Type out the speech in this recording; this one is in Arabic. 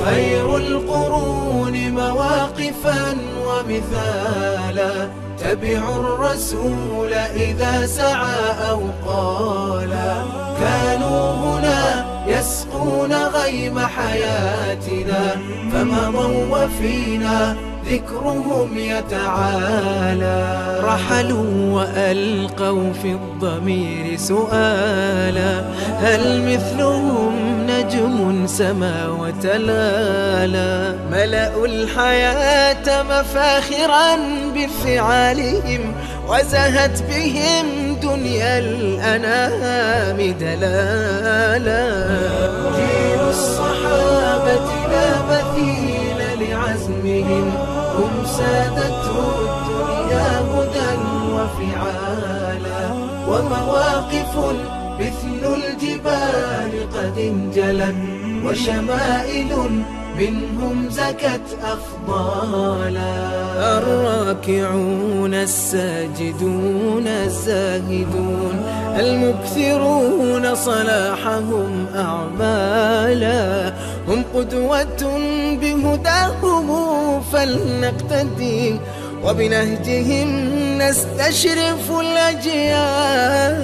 خير القرون مواقفا ومثالا، تبعوا الرسول إذا سعى أو قالا. كانوا هنا يسقون غيم حياتنا، فمضوا وفينا ذكرهم يتعالى. رحلوا وألقوا في الضمير سؤالا، هل مثلهم نجم سما وتلالا؟ ملأوا الحياة مفاخرا بفعالهم، وزهت بهم دنيا الأنام دلالا. جيل الصحابة لا مثيل لعزمهم، هم سادته الدنيا هدى وفعالا. ومواقف مثل الجبال قد انجلت، وشمائل منهم زكت أفضالا. الراكعون الساجدون الزاهدون، المكثرون صلاحهم أعمالا. هم قدوة بهداهم فلنقتدي، وبنهجهم نستشرف الأجيال.